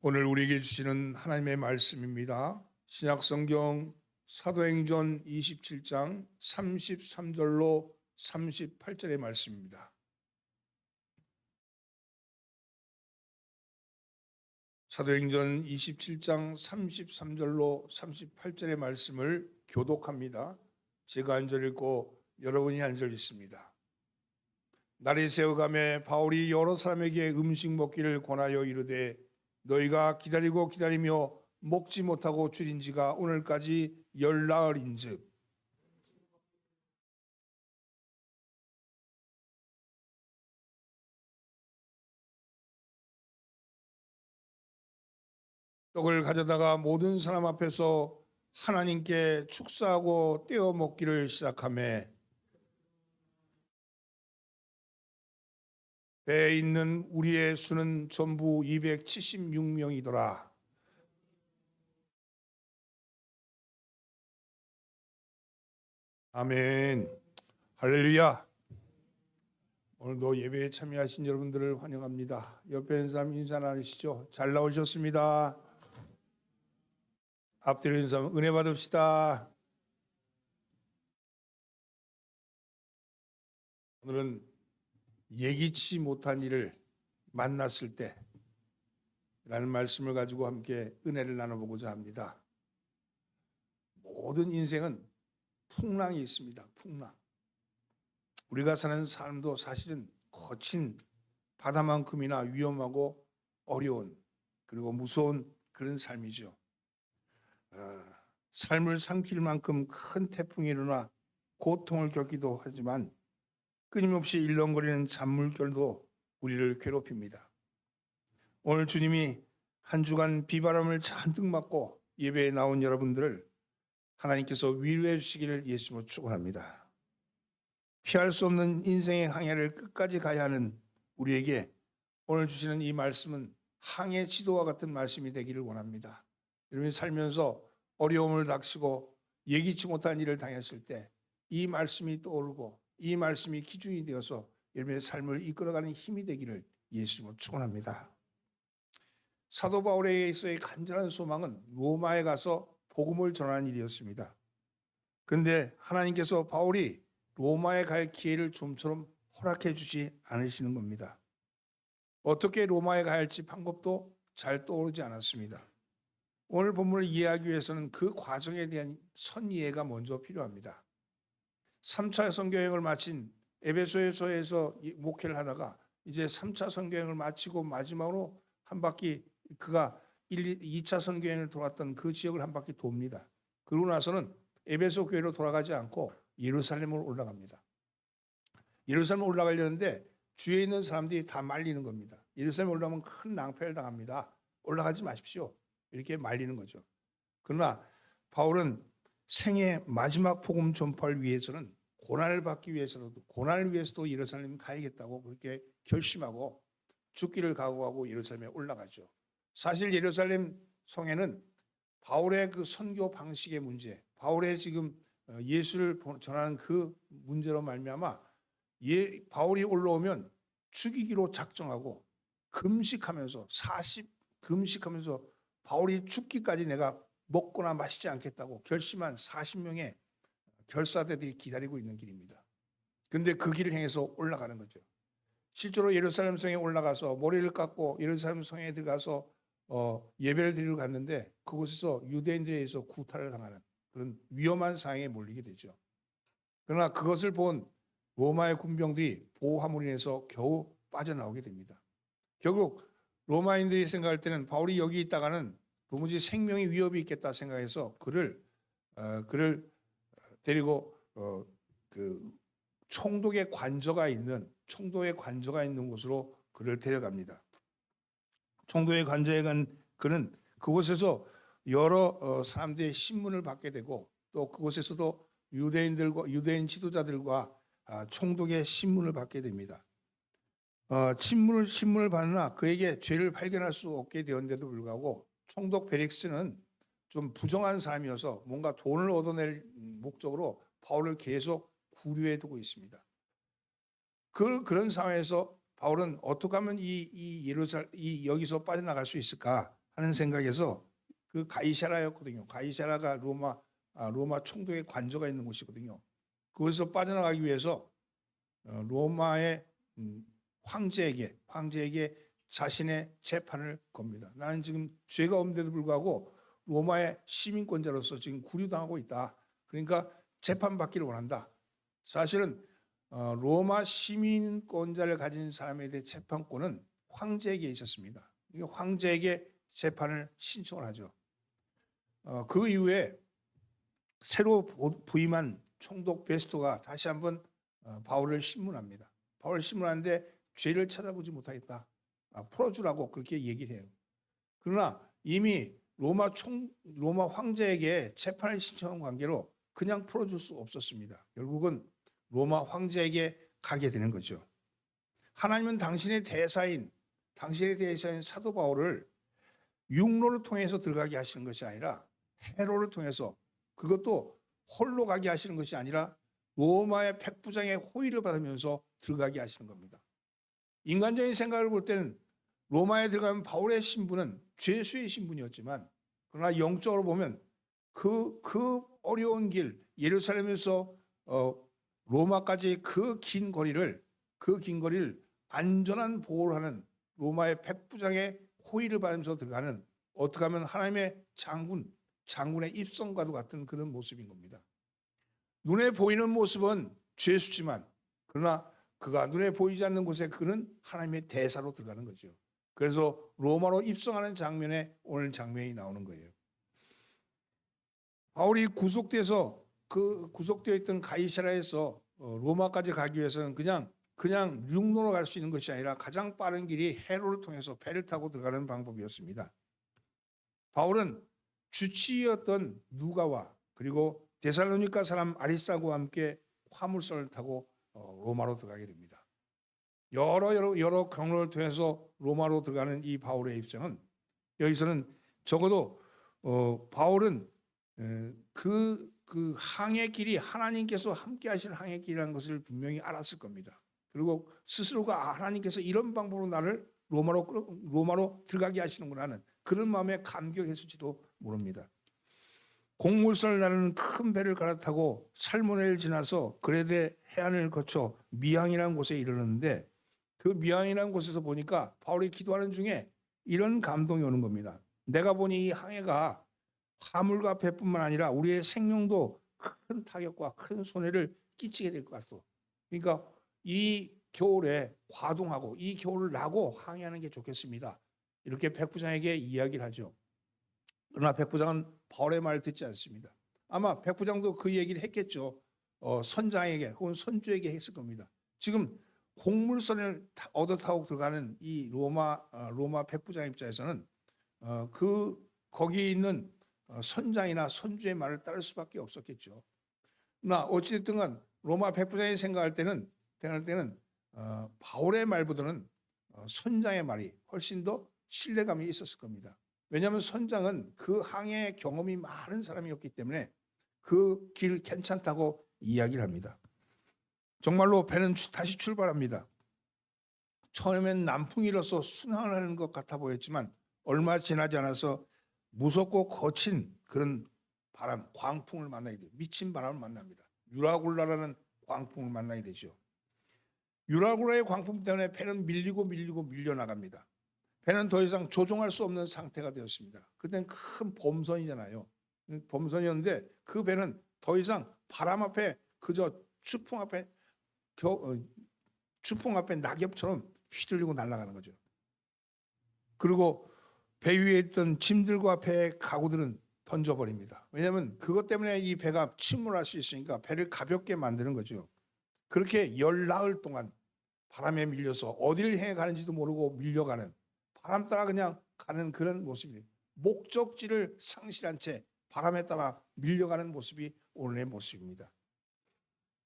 오늘 우리에게 주시는 하나님의 말씀입니다. 신약성경 사도행전 27장 33절로 38절의 말씀입니다. 사도행전 27장 33절로 38절의 말씀을 교독합니다. 제가 한 절 읽고 여러분이 한 절 읽습니다. 날이 새어가매 바울이 여러 사람에게 음식 먹기를 권하여 이르되 너희가 기다리며 먹지 못하고 줄인 지가 오늘까지 열나흘인즉 떡을 가져다가 모든 사람 앞에서 하나님께 축사하고 떼어 먹기를 시작하매 배에 있는 우리의 수는 전부 276명이더라. 아멘. 할렐루야. 오늘도 예배에 참여하신 여러분들을 환영합니다. 옆에 있는 사람 인사 나누시죠. 잘 나오셨습니다. 앞뒤로 있는 사람 은혜 받읍시다. 오늘은 예기치 못한 일을 만났을 때 라는 말씀을 가지고 함께 은혜를 나눠보고자 합니다. 모든 인생은 풍랑이 있습니다. 풍랑. 우리가 사는 삶도 사실은 거친 바다만큼이나 위험하고 어려운 그리고 무서운 그런 삶이죠. 삶을 삼킬 만큼 큰 태풍이 일어나 고통을 겪기도 하지만 끊임없이 일렁거리는 잔물결도 우리를 괴롭힙니다. 오늘 주님이 한 주간 비바람을 잔뜩 맞고 예배에 나온 여러분들을 하나님께서 위로해 주시기를 예수님으로 축원합니다. 피할 수 없는 인생의 항해를 끝까지 가야 하는 우리에게 오늘 주시는 이 말씀은 항해 지도와 같은 말씀이 되기를 원합니다. 여러분이 살면서 어려움을 닥치고 예기치 못한 일을 당했을 때 이 말씀이 떠오르고 이 말씀이 기준이 되어서 여러분의 삶을 이끌어가는 힘이 되기를 예수님으로 축원합니다. 사도 바울에 있어의 간절한 소망은 로마에 가서 복음을 전하는 일이었습니다. 그런데 하나님께서 바울이 로마에 갈 기회를 좀처럼 허락해 주지 않으시는 겁니다. 어떻게 로마에 가야 할지 방법도 잘 떠오르지 않았습니다. 오늘 본문을 이해하기 위해서는 그 과정에 대한 선이해가 먼저 필요합니다. 3차 선교여행을 마친 에베소에서 목회를 하다가 이제 3차 선교여행을 마치고 마지막으로 한 바퀴 그가 2차 선교여행을 돌았던 그 지역을 한 바퀴 돕니다. 그러고 나서는 에베소 교회로 돌아가지 않고 예루살렘으로 올라갑니다. 예루살렘 올라가려는데 주위에 있는 사람들이 다 말리는 겁니다. 예루살렘 올라가면 큰 낭패를 당합니다. 올라가지 마십시오. 이렇게 말리는 거죠. 그러나 바울은 생애 마지막 복음 전파를 위해서는 고난을 받기 위해서도 고난을 위해서도 예루살렘 가야겠다고 그렇게 결심하고 죽기를 각오하고 예루살렘에 올라가죠. 사실 예루살렘 성에는 바울의 그 선교 방식의 문제, 바울의 지금 예수를 전하는 그 문제로 말미암아 바울이 올라오면 죽이기로 작정하고 금식하면서 금식하면서 바울이 죽기까지 내가 먹거나 마시지 않겠다고 결심한 40명의 결사대들이 기다리고 있는 길입니다. 그런데 그 길을 향해서 올라가는 거죠. 실제로 예루살렘 성에 올라가서 머리를 깎고 예루살렘 성에 들어가서 예배를 드리러 갔는데 그곳에서 유대인들에 의해서 구타를 당하는 그런 위험한 상황에 몰리게 되죠. 그러나 그것을 본 로마의 군병들이 보호함으로 인해서 겨우 빠져나오게 됩니다. 결국 로마인들이 생각할 때는 바울이 여기 있다가는 도무지 생명의 위협이 있겠다 생각해서 그를 데리고 그 총독의 관저가 있는 곳으로 그를 데려갑니다. 총독의 관저에 간 그는 그곳에서 여러 사람들의 신문을 받게 되고 또 그곳에서도 유대인 지도자들과 총독의 신문을 받게 됩니다. 신문을 받으나 그에게 죄를 발견할 수 없게 되었는데도 불구하고 총독 벨릭스는 좀 부정한 사람이어서 뭔가 돈을 얻어낼 목적으로 바울을 계속 구류해 두고 있습니다. 그런 상황에서 바울은 어떻게 하면 여기서 빠져나갈 수 있을까 하는 생각에서 그 가이사라였거든요. 가이사라가 로마 총독의 관저가 있는 곳이거든요. 그곳에서 빠져나가기 위해서 로마의 황제에게 자신의 재판을 겁니다. 나는 지금 죄가 없는데도 불구하고 로마의 시민권자로서 지금 구류당하고 있다. 그러니까 재판받기를 원한다. 사실은 로마 시민권자를 가진 사람에 대해 재판권은 황제에게 있었습니다. 황제에게 재판을 신청을 하죠. 그 이후에 새로 부임한 총독 베스토가 다시 한번 바울을 신문합니다. 바울을 신문하는데 죄를 찾아보지 못하겠다. 풀어주라고 그렇게 얘기를 해요. 그러나 이미 로마 황제에게 재판을 신청한 관계로 그냥 풀어줄 수 없었습니다. 결국은 로마 황제에게 가게 되는 거죠. 하나님은 당신의 대사인 사도 바울을 육로를 통해서 들어가게 하시는 것이 아니라 해로를 통해서, 그것도 홀로 가게 하시는 것이 아니라 로마의 백부장의 호의를 받으면서 들어가게 하시는 겁니다. 인간적인 생각을 볼 때는 로마에 들어가면 바울의 신분은 죄수의 신분이었지만, 그러나 영적으로 보면 그 어려운 길, 예루살렘에서 로마까지 그 긴 거리를 안전한 보호를 하는 로마의 백부장의 호의를 받으면서 들어가는, 어떻게 하면 하나님의 장군의 입성과도 같은 그런 모습인 겁니다. 눈에 보이는 모습은 죄수지만, 그러나 그가 눈에 보이지 않는 곳에 그는 하나님의 대사로 들어가는 거죠. 그래서 로마로 입성하는 장면에 오늘 장면이 나오는 거예요. 바울이 구속되어 있던 가이사라에서 로마까지 가기 위해서는 그냥 육로로 갈 수 있는 것이 아니라 가장 빠른 길이 해로를 통해서 배를 타고 들어가는 방법이었습니다. 바울은 주치의였던 누가와 그리고 데살로니가 사람 아리스타고와 함께 화물선을 타고 로마로 들어가게 됩니다. 여러 경로를 통해서 로마로 들어가는 이 바울의 입장은, 여기서는 적어도 바울은 그 항해 길이 하나님께서 함께 하실 항해 길이라는 것을 분명히 알았을 겁니다. 그리고 스스로가 하나님께서 이런 방법으로 나를 로마로 들어가게 하시는구나 하는 그런 마음에 감격했을지도 모릅니다. 곡물선을 나르는 큰 배를 갈아타고 살모네를 지나서 그레데 해안을 거쳐 미항이라는 곳에 이르렀는데, 그 미항이라는 곳에서 보니까 바울이 기도하는 중에 이런 감동이 오는 겁니다. 내가 보니 이 항해가 화물과 배뿐만 아니라 우리의 생명도 큰 타격과 큰 손해를 끼치게 될 것 같소. 그러니까 이 겨울에 과동하고 이 겨울을 나고 항해하는 게 좋겠습니다. 이렇게 백부장에게 이야기를 하죠. 그러나 백부장은 바울의 말을 듣지 않습니다. 아마 백부장도 그 얘기를 했겠죠. 선장에게 혹은 선주에게 했을 겁니다. 지금 곡물선을 얻어 타고 들어가는 이 로마 백부장 입장에서는 거기 있는 선장이나 선주의 말을 따를 수밖에 없었겠죠. 그러나 어찌됐든 간 로마 백부장이 생각할 때는 바울의 말보다는 선장의 말이 훨씬 더 신뢰감이 있었을 겁니다. 왜냐하면 선장은 그 항해 경험이 많은 사람이었기 때문에 그 길 괜찮다고 이야기를 합니다. 정말로 배는 다시 출발합니다. 처음엔 남풍이라서 순항을 하는 것 같아 보였지만 얼마 지나지 않아서 무섭고 거친 그런 바람, 광풍을 만나게 돼요. 미친 바람을 만납니다. 유라굴라라는 광풍을 만나게 되죠. 유라굴라의 광풍 때문에 배는 밀리고 밀려나갑니다. 배는 더 이상 조종할 수 없는 상태가 되었습니다. 그때는 큰 범선이잖아요. 범선이었는데 그 배는 더 이상 바람 앞에 그저 추풍 앞에 낙엽처럼 휘둘리고 날아가는 거죠. 그리고 배 위에 있던 짐들과 배의 가구들은 던져버립니다. 왜냐하면 그것 때문에 이 배가 침몰할 수 있으니까 배를 가볍게 만드는 거죠. 그렇게 열나흘 동안 바람에 밀려서 어디를 향해 가는지도 모르고 밀려가는, 바람 따라 그냥 가는 그런 모습이, 목적지를 상실한 채 바람에 따라 밀려가는 모습이 오늘의 모습입니다.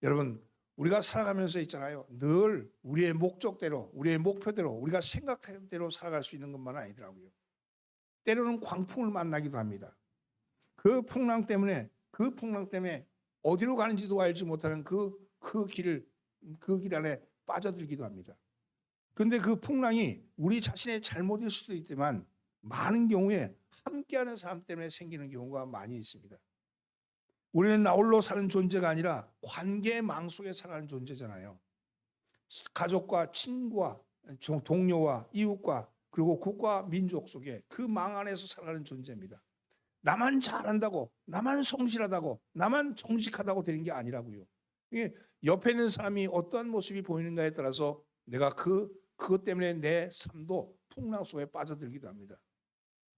여러분, 우리가 살아가면서 있잖아요. 늘 우리의 목적대로, 우리의 목표대로, 우리가 생각한 대로 살아갈 수 있는 것만은 아니더라고요. 때로는 광풍을 만나기도 합니다. 그 풍랑 때문에 어디로 가는지도 알지 못하는 그 길 안에 빠져들기도 합니다. 그런데 그 풍랑이 우리 자신의 잘못일 수도 있지만 많은 경우에 함께하는 사람 때문에 생기는 경우가 많이 있습니다. 우리는 나홀로 사는 존재가 아니라 관계망 속에 살아가는 존재잖아요. 가족과 친구와 동료와 이웃과 그리고 국가 민족 속에 그 망 안에서 살아가는 존재입니다. 나만 잘한다고, 나만 성실하다고, 나만 정직하다고 되는 게 아니라고요. 이게 옆에 있는 사람이 어떠한 모습이 보이는가에 따라서 내가 그것 때문에 내 삶도 풍랑 속에 빠져들기도 합니다.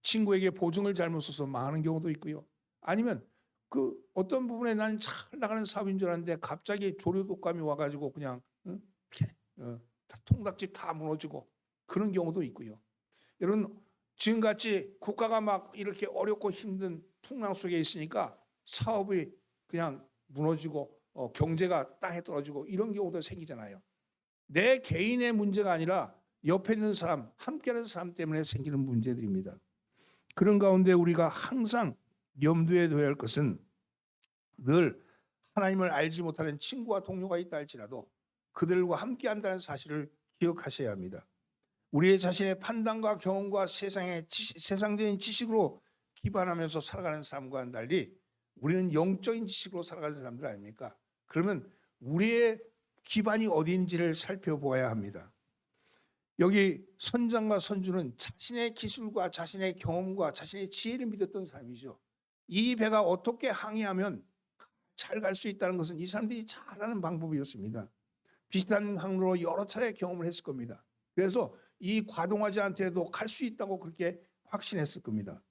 친구에게 보증을 잘못 써서 망하는 경우도 있고요. 아니면 그 어떤 부분에 난 잘 나가는 사업인 줄 알았는데 갑자기 조류독감이 와가지고 그냥 통닭집 다 무너지고 그런 경우도 있고요. 여러분 지금같이 국가가 막 이렇게 어렵고 힘든 풍랑 속에 있으니까 사업이 그냥 무너지고 경제가 땅에 떨어지고 이런 경우도 생기잖아요. 내 개인의 문제가 아니라 옆에 있는 사람, 함께하는 사람 때문에 생기는 문제들입니다. 그런 가운데 우리가 항상 염두에 둬야 할 것은 늘 하나님을 알지 못하는 친구와 동료가 있다 할지라도 그들과 함께한다는 사실을 기억하셔야 합니다. 우리의 자신의 판단과 경험과 세상적인 지식으로 기반하면서 살아가는 사람과는 달리 우리는 영적인 지식으로 살아가는 사람들 아닙니까? 그러면 우리의 기반이 어디인지를 살펴보아야 합니다. 여기 선장과 선주는 자신의 기술과 자신의 경험과 자신의 지혜를 믿었던 사람이죠. 이 배가 어떻게 항해하면 잘 갈 수 있다는 것은 이 사람들이 잘하는 방법이었습니다. 비슷한 항로로 여러 차례 경험을 했을 겁니다. 그래서 이 과동하지 않더라도 갈 수 있다고 그렇게 확신했을 겁니다.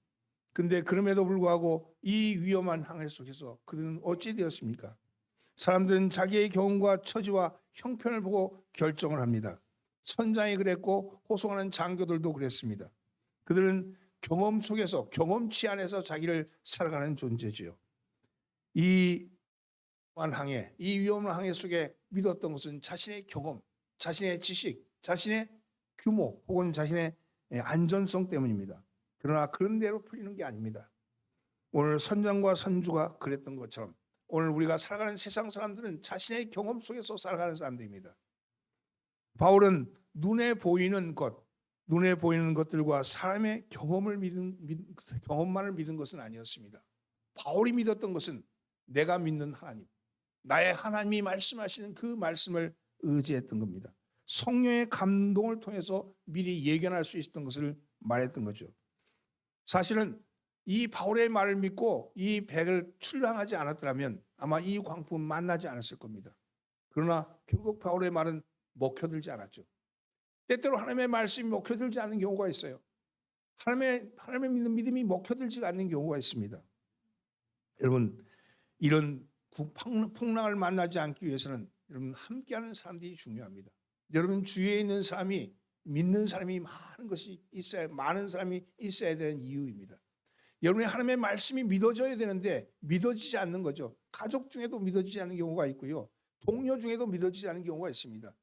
근데 그럼에도 불구하고 이 위험한 항해 속에서 그들은 어찌 되었습니까? 사람들은 자기의 경험과 처지와 형편을 보고 결정을 합니다. 선장이 그랬고 호송하는 장교들도 그랬습니다. 그들은 경험 속에서 경험치 안에서 자기를 살아가는 존재지요. 이 위험한 항해 속에 믿었던 것은 자신의 경험, 자신의 지식, 자신의 규모 혹은 자신의 안전성 때문입니다. 그러나 그런 대로 풀리는 게 아닙니다. 오늘 선장과 선주가 그랬던 것처럼 오늘 우리가 살아가는 세상 사람들은 자신의 경험 속에서 살아가는 사람들입니다. 바울은 눈에 보이는 것들과 사람의 경험만을 믿은 것은 아니었습니다. 바울이 믿었던 것은 내가 믿는 하나님, 나의 하나님이 말씀하시는 그 말씀을 의지했던 겁니다. 성령의 감동을 통해서 미리 예견할 수 있었던 것을 말했던 거죠. 사실은 이 바울의 말을 믿고 이 배를 출항하지 않았더라면 아마 이 광풍은 만나지 않았을 겁니다. 그러나 결국 바울의 말은 먹혀들지 않았죠. 때때로 하나님의 말씀이 먹혀들지 않는 경우가 있어요. 하나님의 믿는 믿음이 먹혀들지 않는 경우가 있습니다. 여러분 이런 풍랑을 만나지 않기 위해서는 여러분 함께하는 사람들이 중요합니다. 여러분 주위에 있는 사람이 믿는 사람이 많은 사람이 있어야 되는 이유입니다. 여러분의 하나님의 말씀이 믿어져야 되는데 믿어지지 않는 거죠. 가족 중에도 믿어지지 않는 경우가 있고요. 동료 중에도 믿어지지 않는 경우가 있습니다.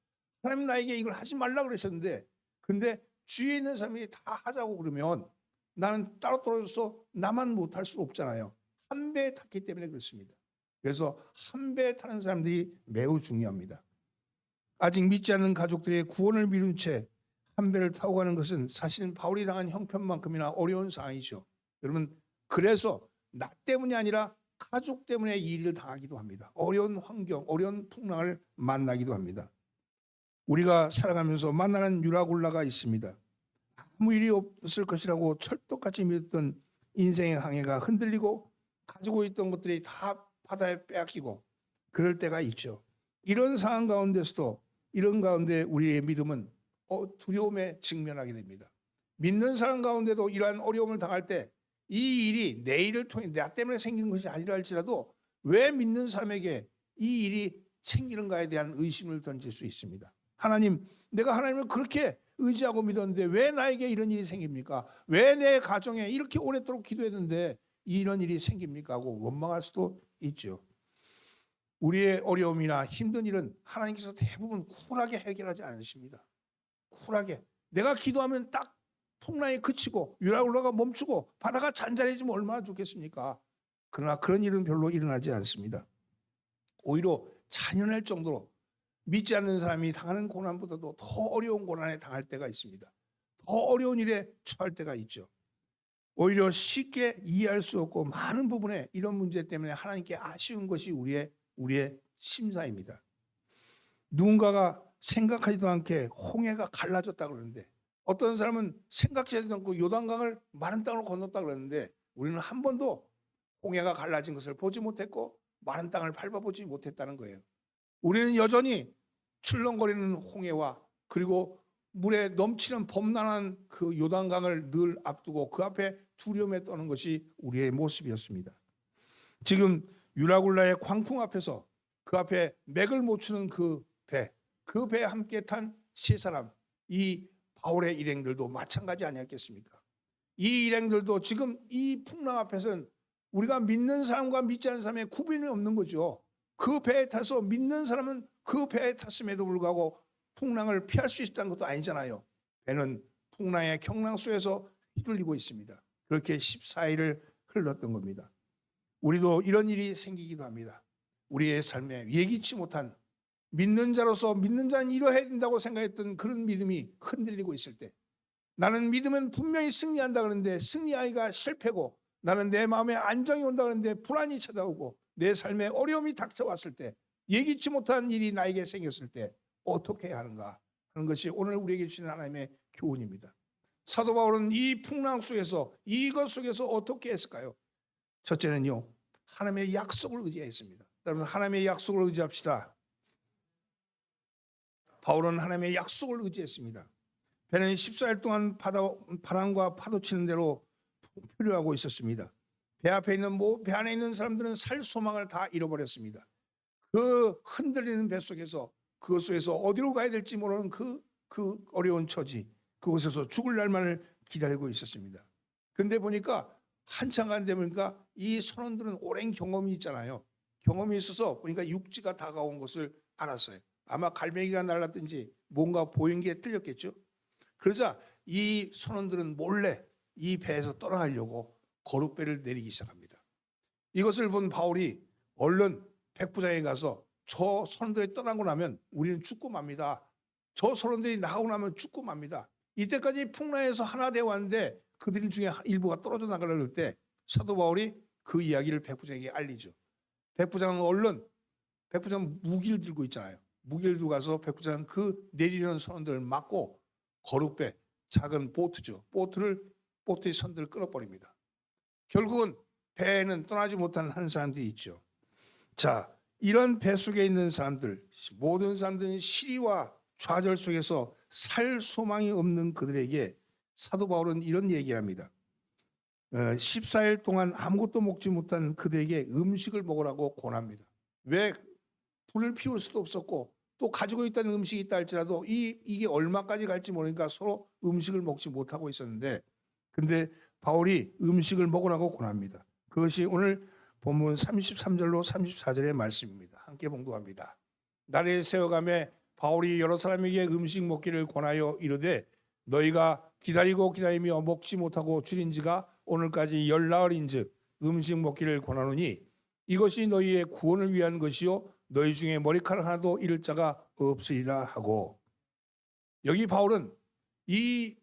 하나님 나에게 이걸 하지 말라고 그러셨는데 근데 주위에 있는 사람이 다 하자고 그러면 나는 따로 떨어져서 나만 못할 수 없잖아요. 한 배에 탔기 때문에 그렇습니다. 그래서 한 배에 타는 사람들이 매우 중요합니다. 아직 믿지 않는 가족들의 구원을 미룬 채 한 배를 타고 가는 것은 사실은 바울이 당한 형편만큼이나 어려운 상황이죠. 여러분 그래서 나 때문이 아니라 가족 때문에 이 일을 당하기도 합니다. 어려운 환경, 어려운 풍랑을 만나기도 합니다. 우리가 살아가면서 만나는 유라굴라가 있습니다. 아무 일이 없을 것이라고 철떡같이 믿었던 인생의 항해가 흔들리고 가지고 있던 것들이 다 바다에 빼앗기고 그럴 때가 있죠. 이런 상황 가운데서도 이런 가운데 우리의 믿음은 두려움에 직면하게 됩니다. 믿는 사람 가운데도 이러한 어려움을 당할 때 이 일이 내 일을 통해 나 때문에 생긴 것이 아니라 할지라도 왜 믿는 사람에게 이 일이 생기는가에 대한 의심을 던질 수 있습니다. 하나님, 내가 하나님을 그렇게 의지하고 믿었는데 왜 나에게 이런 일이 생깁니까? 왜 내 가정에 이렇게 오랫도록 기도했는데 이런 일이 생깁니까? 하고 원망할 수도 있죠. 우리의 어려움이나 힘든 일은 하나님께서 대부분 쿨하게 해결하지 않으십니다. 쿨하게. 내가 기도하면 딱 풍랑이 그치고 유라굴라가 멈추고 바다가 잔잔해지면 얼마나 좋겠습니까? 그러나 그런 일은 별로 일어나지 않습니다. 오히려 잔인할 정도로 믿지 않는 사람이 당하는 고난보다도 더 어려운 고난에 당할 때가 있습니다. 더 어려운 일에 처할 때가 있죠. 오히려 쉽게 이해할 수 없고 많은 부분에 이런 문제 때문에 하나님께 아쉬운 것이 우리의 심사입니다. 누군가가 생각하지도 않게 홍해가 갈라졌다 그러는데, 어떤 사람은 생각지도 않고 요단강을 마른 땅으로 건넜다 그러는데, 우리는 한 번도 홍해가 갈라진 것을 보지 못했고 마른 땅을 밟아보지 못했다는 거예요. 우리는 여전히 출렁거리는 홍해와 그리고 물에 넘치는 범람한 그 요단강을 늘 앞두고 그 앞에 두려움에 떠는 것이 우리의 모습이었습니다. 지금 유라굴라의 광풍 앞에서 그 앞에 맥을 못 추는 그 배에 함께 탄 세 사람, 이 바울의 일행들도 마찬가지 아니었겠습니까? 이 일행들도 지금 이 풍랑 앞에서는 우리가 믿는 사람과 믿지 않는 사람의 구분이 없는 거죠. 그 배에 타서 믿는 사람은 그 배에 탔음에도 불구하고 풍랑을 피할 수 있다는 것도 아니잖아요. 배는 풍랑의 경랑 속에서 휘둘리고 있습니다. 그렇게 14일을 흘렀던 겁니다. 우리도 이런 일이 생기기도 합니다. 우리의 삶에 예기치 못한, 믿는 자로서 믿는 자는 이뤄야 된다고 생각했던 그런 믿음이 흔들리고 있을 때, 나는 믿으면 분명히 승리한다 그러는데 승리하기가 실패고, 나는 내 마음에 안정이 온다 그러는데 불안이 찾아오고, 내 삶에 어려움이 닥쳐왔을 때, 예기치 못한 일이 나에게 생겼을 때 어떻게 해야 하는가 하는 것이 오늘 우리에게 주시는 하나님의 교훈입니다. 사도 바울은 이 풍랑 속에서, 이것 속에서 어떻게 했을까요? 첫째는요, 하나님의 약속을 의지했습니다. 여러분, 하나님의 약속을 의지합시다. 바울은 하나님의 약속을 의지했습니다. 배는 14일 동안 바람과 파도 치는 대로 표류하고 있었습니다. 배 안에 있는 사람들은 살 소망을 다 잃어버렸습니다. 그 흔들리는 배 속에서, 그것 속에서 어디로 가야 될지 모르는 그 어려운 처지, 그곳에서 죽을 날만을 기다리고 있었습니다. 근데 보니까 한참 간 데 보니까 이 선원들은 오랜 경험이 있잖아요. 경험이 있어서 보니까 육지가 다가온 것을 알았어요. 아마 갈매기가 날랐든지 뭔가 보인 게 틀렸겠죠. 그러자 이 선원들은 몰래 이 배에서 떠나가려고 거룩배를 내리기 시작합니다. 이것을 본 바울이 얼른 백부장에 가서 저 선원들이 떠나고 나면 우리는 죽고 맙니다. 저 선원들이 나가고 나면 죽고 맙니다. 이때까지 풍랑에서 하나 되어 왔는데 그들 중에 일부가 떨어져 나가려고 할 때 사도 바울이 그 이야기를 백부장에게 알리죠. 백부장은 얼른, 백부장은 무기를 들고 있잖아요. 무기를 들고 가서 백부장은 그 내리려는 선원들을 막고 거룩배, 작은 보트죠. 보트의 선들을 끊어버립니다. 결국은 배에는 떠나지 못한 한 사람들이 있죠. 자, 이런 배 속에 있는 사람들, 모든 사람들은 시리와 좌절 속에서 살 소망이 없는 그들에게 사도 바울은 이런 얘기를 합니다. 14일 동안 아무것도 먹지 못한 그들에게 음식을 먹으라고 권합니다. 왜? 불을 피울 수도 없었고 또 가지고 있다는 음식이 있다 할지라도 이게 얼마까지 갈지 모르니까 서로 음식을 먹지 못하고 있었는데, 근데 바울이 음식을 먹으라고 권합니다. 그것이 오늘 본문 33절로 34절의 말씀입니다. 함께 봉독합니다. 날에 새어가매 바울이 여러 사람에게 음식 먹기를 권하여 이르되 너희가 기다리며 먹지 못하고 줄인 지가 오늘까지 열나흘인즉 음식 먹기를 권하노니 이것이 너희의 구원을 위한 것이요 너희 중에 머리카락 하나도 잃을 자가 없으리라 하고, 여기 바울은 이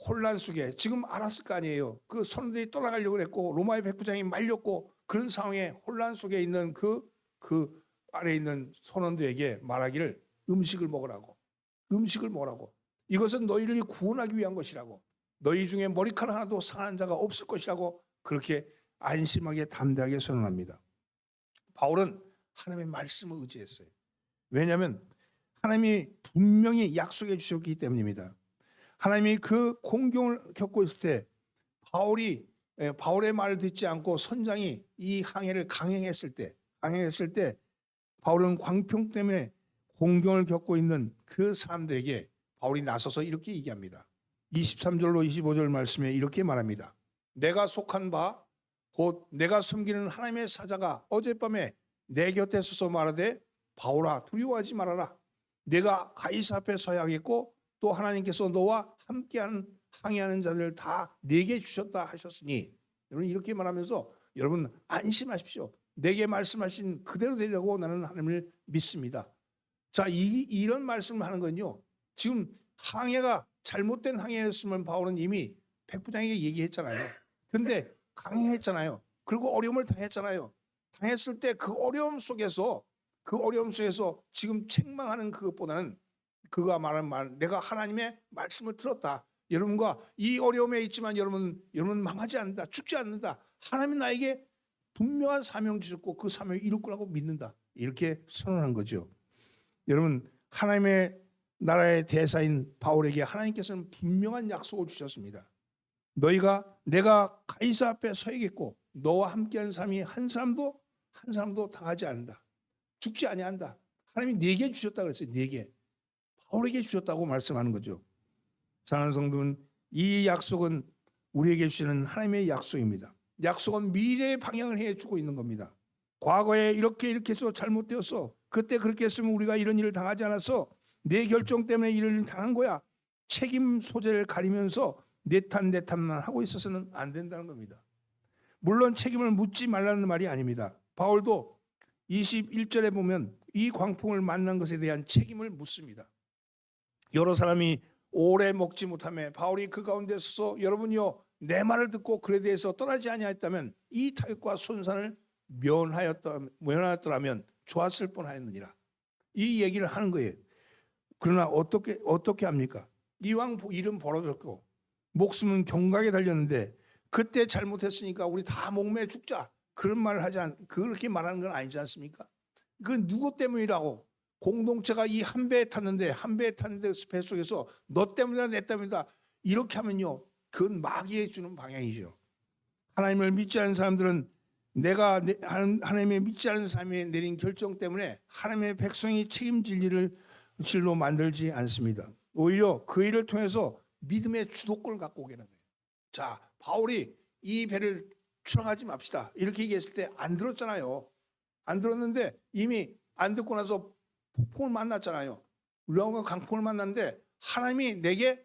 혼란 속에 지금 알았을 거 아니에요. 그 선원들이 떠나가려고 했고 로마의 백부장이 말렸고 그런 상황에 혼란 속에 있는 그 아래에 있는 선원들에게 말하기를 음식을 먹으라고. 이것은 너희를 구원하기 위한 것이라고. 너희 중에 머리카락 하나도 상한 자가 없을 것이라고 그렇게 안심하게 담대하게 선언합니다. 바울은 하나님의 말씀을 의지했어요. 왜냐하면 하나님이 분명히 약속해 주셨기 때문입니다. 하나님이 그 공경을 겪고 있을 때 바울의 말을 듣지 않고 선장이 이 항해를 강행했을 때 바울은 광풍 때문에 공경을 겪고 있는 그 사람들에게 바울이 나서서 이렇게 얘기합니다. 23절로 25절 말씀에 이렇게 말합니다. 내가 속한 바 곧 내가 섬기는 하나님의 사자가 어젯밤에 내 곁에 서서 말하되 바울아 두려워하지 말아라. 내가 가이사 앞에 서야 하겠고 또 하나님께서 너와 함께하는 항해하는 자들 다 내게 주셨다 하셨으니, 여러분 이렇게 말하면서 여러분 안심하십시오. 내게 말씀하신 그대로 되려고 나는 하나님을 믿습니다. 자, 이런 말씀을 하는 건요, 지금 항해가 잘못된 항해였으면 바울은 이미 백부장에게 얘기했잖아요. 근데 강했잖아요. 그리고 어려움을 당했잖아요. 당했을 때 그 어려움 속에서 지금 책망하는 그것보다는 그가 말한 말, 내가 하나님의 말씀을 들었다. 여러분과 이 어려움에 있지만 여러분 망하지 않는다. 죽지 않는다. 하나님이 나에게 분명한 사명 주셨고 그 사명을 이룰 거라고 믿는다. 이렇게 선언한 거죠. 여러분, 하나님의 나라의 대사인 바울에게 하나님께서는 분명한 약속을 주셨습니다. 내가 가이사 앞에 서야겠고 너와 함께한 사람이 한 사람도 당하지 않는다. 죽지 아니한다. 하나님이 네게 주셨다 그랬어요. 네게. 바울에게 주셨다고 말씀하는 거죠. 사랑하는 성도는 이 약속은 우리에게 주시는 하나님의 약속입니다. 약속은 미래의 방향을 해주고 있는 겁니다. 과거에 이렇게 해서 잘못되었어. 그때 그렇게 했으면 우리가 이런 일을 당하지 않았어. 내 결정 때문에 이런 일을 당한 거야. 책임 소재를 가리면서 내 탓만 하고 있어서는 안 된다는 겁니다. 물론 책임을 묻지 말라는 말이 아닙니다. 바울도 21절에 보면 이 광풍을 만난 것에 대한 책임을 묻습니다. 여러 사람이 오래 먹지 못하며 바울이 그 가운데 서서 여러분이요 내 말을 듣고 그에 대해서 떠나지 아니하였다면 이 타격과 손상을 면하였더라면 좋았을 뻔하였느니라. 이 얘기를 하는 거예요. 그러나 어떻게 합니까? 이왕 일은 벌어졌고 목숨은 경각에 달렸는데 그때 잘못했으니까 우리 다 목매 죽자. 그런 말을 그렇게 말하는 건 아니지 않습니까? 그 누구 때문이라고? 공동체가 이 한 배에 탔는데 배 속에서 너 때문이다 내 때문이다 이렇게 하면요 그건 마귀에 주는 방향이죠. 하나님을 믿지 않는 사람들은 하나님의 믿지 않는 사람이 내린 결정 때문에 하나님의 백성이 책임질 일을 실로 만들지 않습니다. 오히려 그 일을 통해서 믿음의 주도권을 갖고 오게 되는 거예요. 자, 바울이 이 배를 출항하지 맙시다 이렇게 얘기했을 때 안 들었잖아요. 안 들었는데 이미 안 듣고 나서 폭풍을 만났잖아요. 우리하고 강풍을 만났는데 하나님이 내게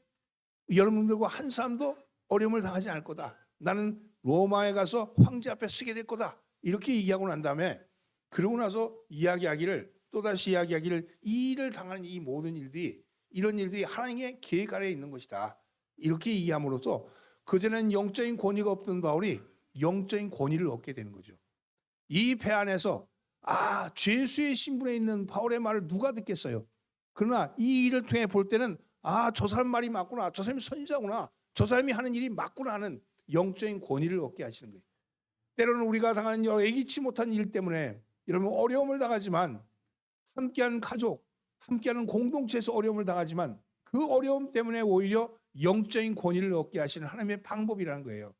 여러분들과 한 사람도 어려움을 당하지 않을 거다. 나는 로마에 가서 황제 앞에 서게 될 거다. 이렇게 얘기하고 난 다음에 그러고 나서 또다시 이야기하기를 이 일을 당하는 이 모든 이런 일들이 하나님의 계획 아래에 있는 것이다. 이렇게 이해함으로써 그전에는 영적인 권위가 없던 바울이 영적인 권위를 얻게 되는 거죠. 이 배 안에서 죄수의 신분에 있는 바울의 말을 누가 듣겠어요? 그러나 이 일을 통해 볼 때는 저 사람 말이 맞구나. 저 사람이 선지자구나. 저 사람이 하는 일이 맞구나 하는 영적인 권위를 얻게 하시는 거예요. 때로는 우리가 당하는 여러 예기치 못한 일 때문에 여러분 어려움을 당하지만 함께하는 가족, 함께하는 공동체에서 어려움을 당하지만 그 어려움 때문에 오히려 영적인 권위를 얻게 하시는 하나님의 방법이라는 거예요.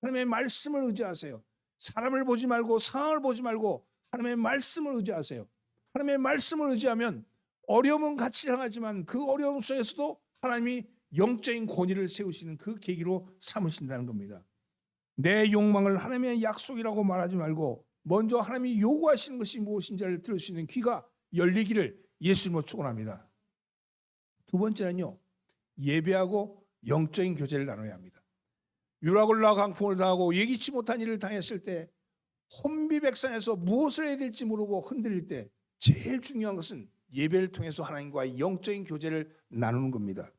하나님의 말씀을 의지하세요. 사람을 보지 말고 상황을 보지 말고 하나님의 말씀을 의지하세요. 하나님의 말씀을 의지하면 어려움은 같이 당하지만 그 어려움 속에서도 하나님이 영적인 권위를 세우시는 그 계기로 삼으신다는 겁니다. 내 욕망을 하나님의 약속이라고 말하지 말고 먼저 하나님이 요구하시는 것이 무엇인지를 들을 수 있는 귀가 열리기를 예수님으로 축원합니다. 두 번째는요. 예배하고 영적인 교제를 나눠야 합니다. 유락올라 강풍을 당하고 예기치 못한 일을 당했을 때 혼비백산에서 무엇을 해야 될지 모르고 흔들릴 때 제일 중요한 것은 예배를 통해서 하나님과의 영적인 교제를 나누는 겁니다.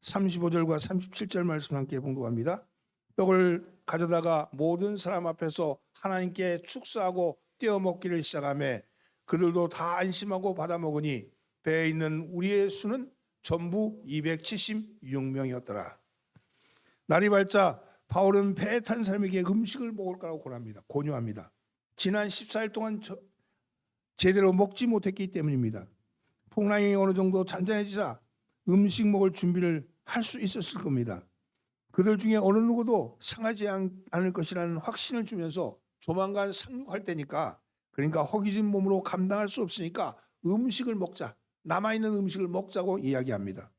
35절과 37절 말씀 함께 봉독합니다. 떡을 가져다가 모든 사람 앞에서 하나님께 축사하고 떼어 먹기를 시작하며 그들도 다 안심하고 받아 먹으니 배에 있는 우리의 수는 전부 276명이었더라. 날이 밝자 바울은 배에 탄 사람에게 음식을 먹을 거라고 권유합니다. 지난 14일 동안 제대로 먹지 못했기 때문입니다. 풍랑이 어느 정도 잔잔해지자 음식 먹을 준비를 할 수 있었을 겁니다. 그들 중에 어느 누구도 상하지 않을 것이라는 확신을 주면서 조만간 상륙할 때니까 그러니까 허기진 몸으로 감당할 수 없으니까 음식을 먹자. 남아있는 음식을 먹자고 이야기합니다.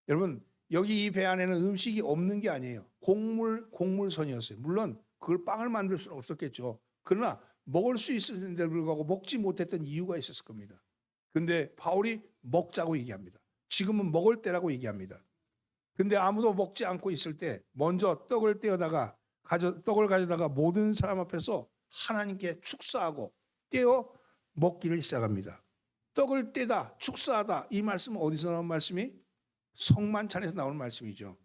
여러분 여기 이 배 안에는 음식이 없는 게 아니에요. 곡물선이었어요. 물론 그걸 빵을 만들 수는 없었겠죠. 그러나 먹을 수 있었는데도 불구하고 먹지 못했던 이유가 있었을 겁니다. 그런데 바울이 먹자고 얘기합니다. 지금은 먹을 때라고 얘기합니다. 근데 아무도 먹지 않고 있을 때 먼저 떡을 가져다가 모든 사람 앞에서 하나님께 축사하고 떼어 먹기를 시작합니다. 떡을 떼다 축사하다 이 말씀은 어디서 나온 말씀이? 성만찬에서 나오는 말씀이죠.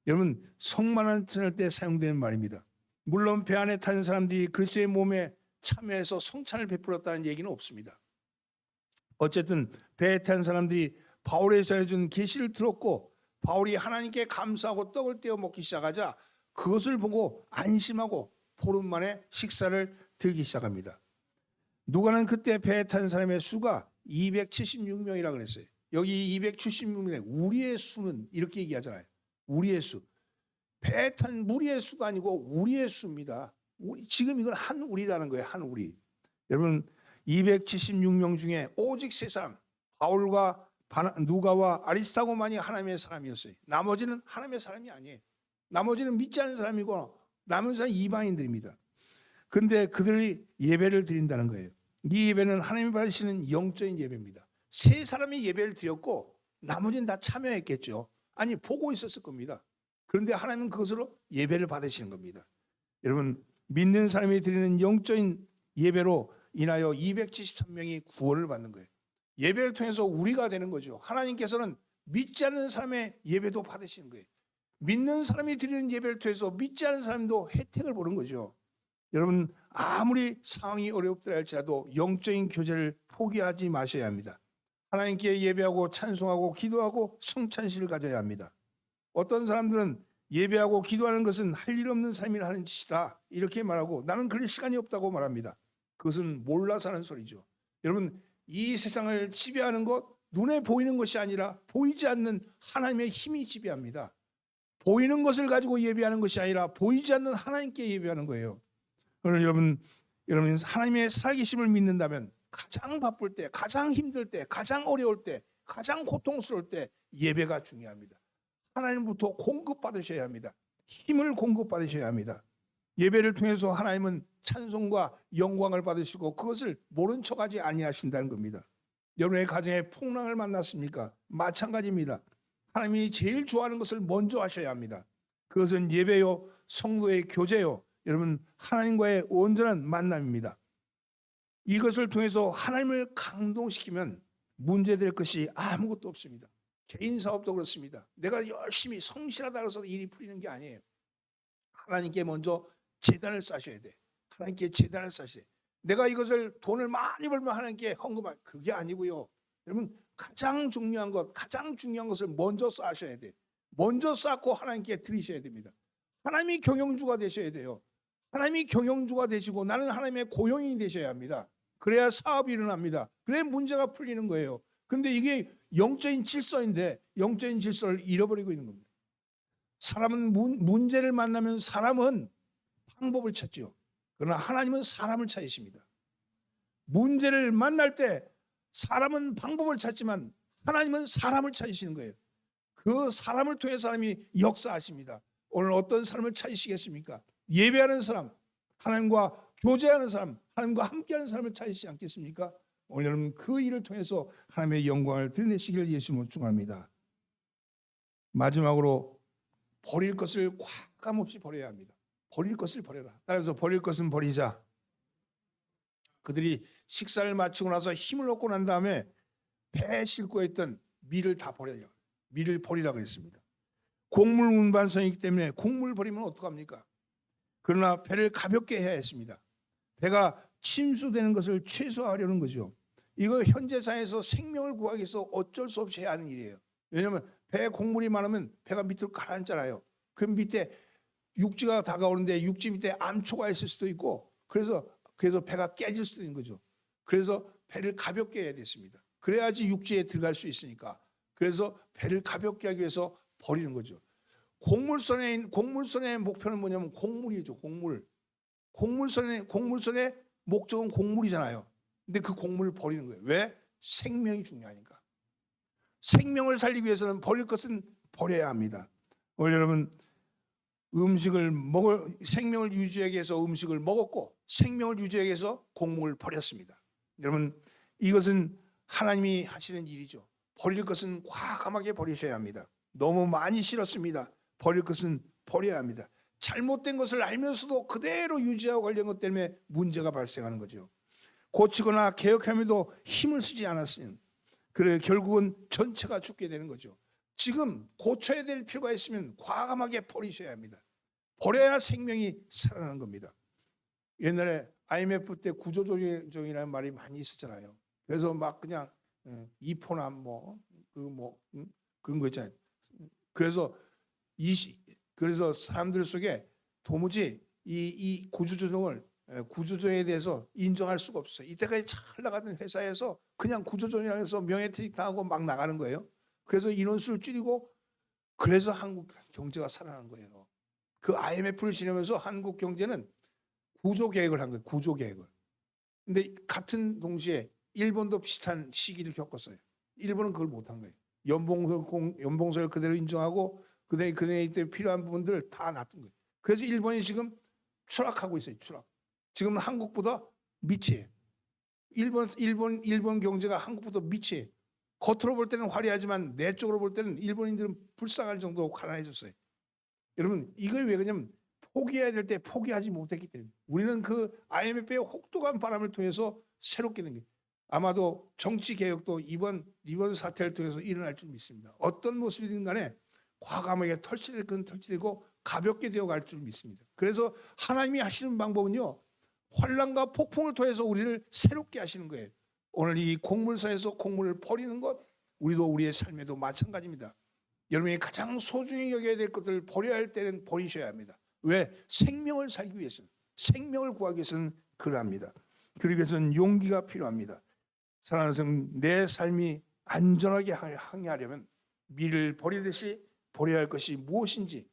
여러분 성만찬 할 때 사용되는 말입니다. 물론 배 안에 타는 사람들이 그리스도의 몸에 참여해서 성찬을 베풀었다는 얘기는 없습니다. 어쨌든 배에 탄 사람들이 바울이 전해준 계시를 들었고 바울이 하나님께 감사하고 떡을 떼어 먹기 시작하자 그것을 보고 안심하고 보름 만에 식사를 들기 시작합니다. 누가는 그때 배에 탄 사람의 수가 276명이라고 그랬어요. 여기 276명에 우리의 수는 이렇게 얘기하잖아요. 우리의 수. 배에 탄 무리의 수가 아니고 우리의 수입니다. 지금 이건 한 우리라는 거예요. 한 우리. 여러분 276명 중에 오직 세 사람 바울과 누가와 아리스타고만이 하나님의 사람이었어요. 나머지는 하나님의 사람이 아니에요. 나머지는 믿지 않는 사람이고 나머지 사람은 이방인들입니다. 그런데 그들이 예배를 드린다는 거예요. 이 예배는 하나님이 받으시는 영적인 예배입니다. 세 사람이 예배를 드렸고 나머지는 다 참여했겠죠. 아니 보고 있었을 겁니다. 그런데 하나님은 그것으로 예배를 받으시는 겁니다. 여러분 믿는 사람이 드리는 영적인 예배로 인하여 273명이 구원을 받는 거예요. 예배를 통해서 우리가 되는 거죠. 하나님께서는 믿지 않는 사람의 예배도 받으시는 거예요. 믿는 사람이 드리는 예배를 통해서 믿지 않는 사람도 혜택을 보는 거죠. 여러분 아무리 상황이 어렵더라 할지라도 영적인 교제를 포기하지 마셔야 합니다. 하나님께 예배하고 찬송하고 기도하고 성찬식을 가져야 합니다. 어떤 사람들은 예배하고 기도하는 것은 할 일 없는 삶이라 하는 짓이다 이렇게 말하고 나는 그럴 시간이 없다고 말합니다. 그것은 몰라서 하는 소리죠. 여러분 이 세상을 지배하는 것 눈에 보이는 것이 아니라 보이지 않는 하나님의 힘이 지배합니다. 보이는 것을 가지고 예배하는 것이 아니라 보이지 않는 하나님께 예배하는 거예요. 오늘 여러분 하나님의 살아계심을 믿는다면 가장 바쁠 때, 가장 힘들 때, 가장 어려울 때, 가장 고통스러울 때 예배가 중요합니다. 하나님부터 공급받으셔야 합니다. 힘을 공급받으셔야 합니다. 예배를 통해서 하나님은 찬송과 영광을 받으시고 그것을 모른 척하지 아니하신다는 겁니다. 여러분의 가정에 풍랑을 만났습니까? 마찬가지입니다. 하나님이 제일 좋아하는 것을 먼저 하셔야 합니다. 그것은 예배요, 성도의 교제요, 여러분 하나님과의 온전한 만남입니다. 이것을 통해서 하나님을 감동시키면 문제될 것이 아무것도 없습니다. 개인 사업도 그렇습니다. 내가 열심히 성실하다 해서 일이 풀리는 게 아니에요. 하나님께 먼저 제단을 쌓으셔야 돼. 하나님께 제단을 쌓으셔야 돼. 내가 이것을 돈을 많이 벌면 하나님께 헌금할 그게 아니고요. 여러분 가장 중요한 것을 먼저 쌓으셔야 돼. 먼저 쌓고 하나님께 드리셔야 됩니다. 하나님이 경영주가 되셔야 돼요. 하나님이 경영주가 되시고 나는 하나님의 고용인이 되셔야 합니다. 그래야 사업이 일어납니다. 그래야 문제가 풀리는 거예요. 근데 이게 영적인 질서인데 영적인 질서를 잃어버리고 있는 겁니다. 사람은 문제를 만나면 사람은 방법을 찾죠. 그러나 하나님은 사람을 찾으십니다. 문제를 만날 때 사람은 방법을 찾지만 하나님은 사람을 찾으시는 거예요. 그 사람을 통해서 하나님이 역사하십니다. 오늘 어떤 사람을 찾으시겠습니까? 예배하는 사람, 하나님과 교제하는 사람, 하나님과 함께하는 사람을 찾으시지 않겠습니까? 오늘은 그 일을 통해서 하나님의 영광을 드러내시기를 예수님으로 축원합니다. 마지막으로 버릴 것을 과감없이 버려야 합니다. 버릴 것을 버려라. 따라서 버릴 것은 버리자. 그들이 식사를 마치고 나서 힘을 얻고 난 다음에 배에 싣고 있던 밀을 다 버려요. 밀을 버리라고 했습니다. 곡물 운반선이기 때문에 곡물 버리면 어떡합니까? 그러나 배를 가볍게 해야 했습니다. 배가 침수되는 것을 최소화하려는 거죠. 이거 현재사에서 생명을 구하기 위해서 어쩔 수 없이 해야 하는 일이에요. 왜냐하면 배에 곡물이 많으면 배가 밑으로 가라앉잖아요. 그 밑에 육지가 다가오는데 육지 밑에 암초가 있을 수도 있고 그래서 배가 깨질 수도 있는 거죠. 그래서 배를 가볍게 해야 됐습니다. 그래야지 육지에 들어갈 수 있으니까. 그래서 배를 가볍게 하기 위해서 버리는 거죠. 곡물선의 목표는 뭐냐면 곡물이죠. 곡물선의 목적은 곡물이잖아요. 근데 그 곡물을 버리는 거예요. 왜? 생명이 중요하니까. 생명을 살리기 위해서는 버릴 것은 버려야 합니다. 오늘 여러분 생명을 유지하기 위해서 음식을 먹었고 생명을 유지하기 위해서 곡물을 버렸습니다. 여러분 이것은 하나님이 하시는 일이죠. 버릴 것은 과감하게 버리셔야 합니다. 너무 많이 싫었습니다. 버릴 것은 버려야 합니다. 잘못된 것을 알면서도 그대로 유지하고 관련 것 때문에 문제가 발생하는 거죠. 고치거나 개혁함에도 힘을 쓰지 않았으면 그래 결국은 전체가 죽게 되는 거죠. 지금 고쳐야 될 필요가 있으면 과감하게 버리셔야 합니다. 버려야 생명이 살아나는 겁니다. 옛날에 IMF 때 구조조정이라는 말이 많이 있었잖아요. 그래서 막 그냥 이포나 그런 거 있잖아요. 그래서 사람들 속에 도무지 이 구조조정에 대해서 인정할 수가 없어요. 이때까지 잘 나가던 회사에서 그냥 구조조정이라고 해서 명예퇴직 당하고 막 나가는 거예요. 그래서 인원수를 줄이고 그래서 한국 경제가 살아난 거예요. 그 IMF를 지내면서 한국 경제는 구조 계획을 한 거예요. 구조 계획을. 근데 같은 동시에 일본도 비슷한 시기를 겪었어요. 일본은 그걸 못한 거예요. 연봉서를 그대로 인정하고 그들이 필요한 부분들을 다 놔둔 거예요. 그래서 일본이 지금 추락하고 있어요. 추락. 지금 한국보다 밑이에요. 일본 경제가 한국보다 밑이에요. 겉으로 볼 때는 화려하지만 내적으로 볼 때는 일본인들은 불쌍할 정도로 가난해졌어요. 여러분 이걸 왜 그러냐면 포기해야 될 때 포기하지 못했기 때문에 우리는 그 IMF의 혹독한 바람을 통해서 새롭게 된 거예요. 아마도 정치 개혁도 이번 사태를 통해서 일어날 줄 믿습니다. 어떤 모습이든 간에 과감하게 털치되고 가볍게 되어갈 줄 믿습니다. 그래서 하나님이 하시는 방법은요. 환난과 폭풍을 통해서 우리를 새롭게 하시는 거예요. 오늘 이 곡물사에서 곡물을 버리는 것 우리도 우리의 삶에도 마찬가지입니다. 여러분이 가장 소중히 여겨야 될 것들을 버려야 할 때는 버리셔야 합니다. 왜? 생명을 살기 위해서는 생명을 구하기 위해서는 그러합니다. 그러기 위해서는 용기가 필요합니다. 사랑하는 성도, 내 삶이 안전하게 항해하려면 미를 버리듯이 버려야 할 것이 무엇인지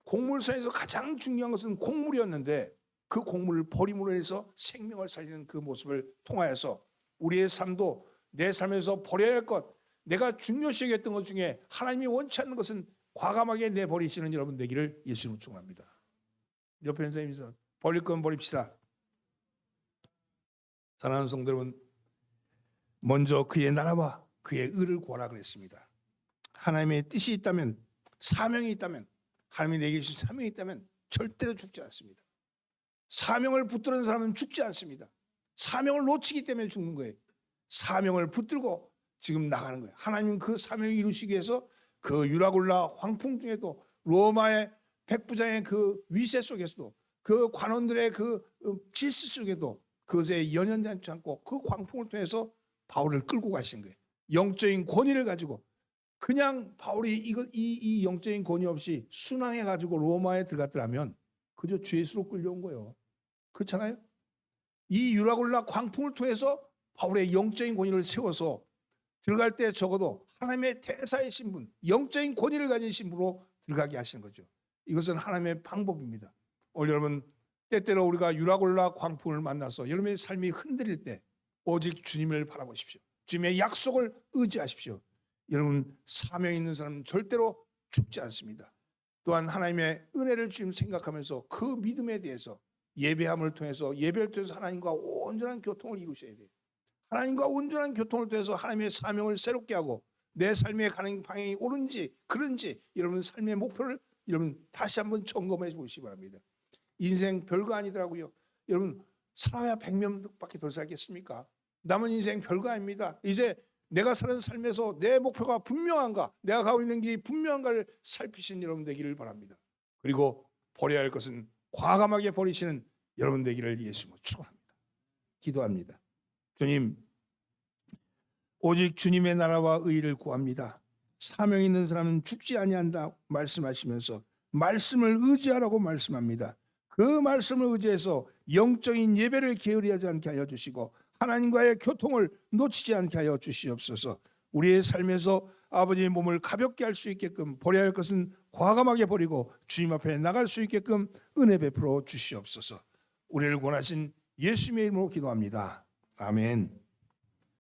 곡물사에서 가장 중요한 것은 곡물이었는데 그 곡물을 버림으로 해서 생명을 살리는 그 모습을 통하여서 우리의 삶도 내 삶에서 버려야 할 것 내가 중요시 여겼던 것 중에 하나님이 원치 않는 것은 과감하게 내버리시는 여러분 되기를 예수로 축원합니다. 옆에 있는 선생님께서 버릴 건 버립시다. 사랑하는 성도 여러분, 먼저 그의 나라와 그의 의를 구하라 그랬습니다. 하나님의 뜻이 있다면, 사명이 있다면, 하나님이 내게 주신 사명이 있다면 절대로 죽지 않습니다. 사명을 붙드는 사람은 죽지 않습니다. 사명을 놓치기 때문에 죽는 거예요. 사명을 붙들고 지금 나가는 거예요. 하나님은 그 사명을 이루시기 위해서 그 유라굴라 황풍 중에도 로마의 백부장의 그 위세 속에서도 그 관원들의 그 질서 속에도 그것에 연연하지 않고 그 광풍을 통해서 바울을 끌고 가신 거예요. 영적인 권위를 가지고 그냥 바울이 이 영적인 권위 없이 순항해 가지고 로마에 들어갔더라면 그저 죄수로 끌려온 거예요. 그렇잖아요? 이 유라굴라 광풍을 통해서 바울의 영적인 권위를 세워서 들어갈 때 적어도 하나님의 대사의 신분, 영적인 권위를 가진 신분으로 들어가게 하시는 거죠. 이것은 하나님의 방법입니다. 오늘 여러분 때때로 우리가 유라굴라 광풍을 만나서 여러분의 삶이 흔들릴 때 오직 주님을 바라보십시오. 주님의 약속을 의지하십시오. 여러분 사명 있는 사람은 절대로 죽지 않습니다. 또한 하나님의 은혜를 지금 생각하면서 그 믿음에 대해서 예배함을 통해서 예배를 통해서 하나님과 온전한 교통을 이루셔야 돼요. 하나님과 온전한 교통을 통해서 하나님의 사명을 새롭게 하고 내 삶에 가는 방향이 옳은지 그런지 여러분 삶의 목표를 여러분 다시 한번 점검해 보시기 바랍니다. 인생 별거 아니더라고요. 여러분 살아야 100년밖에 더 살겠습니까? 남은 인생 별거 아닙니다. 이제 내가 사는 삶에서 내 목표가 분명한가, 내가 가고 있는 길이 분명한가를 살피신 여러분 되기를 바랍니다. 그리고 버려야 할 것은 과감하게 버리시는 여러분 되기를 예수로 축원합니다. 기도합니다. 주님, 오직 주님의 나라와 의를 구합니다. 사명 있는 사람은 죽지 아니한다 말씀하시면서 말씀을 의지하라고 말씀합니다. 그 말씀을 의지해서 영적인 예배를 게으리하지 않게 하여 주시고 하나님과의 교통을 놓치지 않게 하여 주시옵소서. 우리의 삶에서 아버지의 몸을 가볍게 할 수 있게끔 버려야 할 것은 과감하게 버리고 주님 앞에 나갈 수 있게끔 은혜 베풀어 주시옵소서. 우리를 권하신 예수님의 이름으로 기도합니다. 아멘.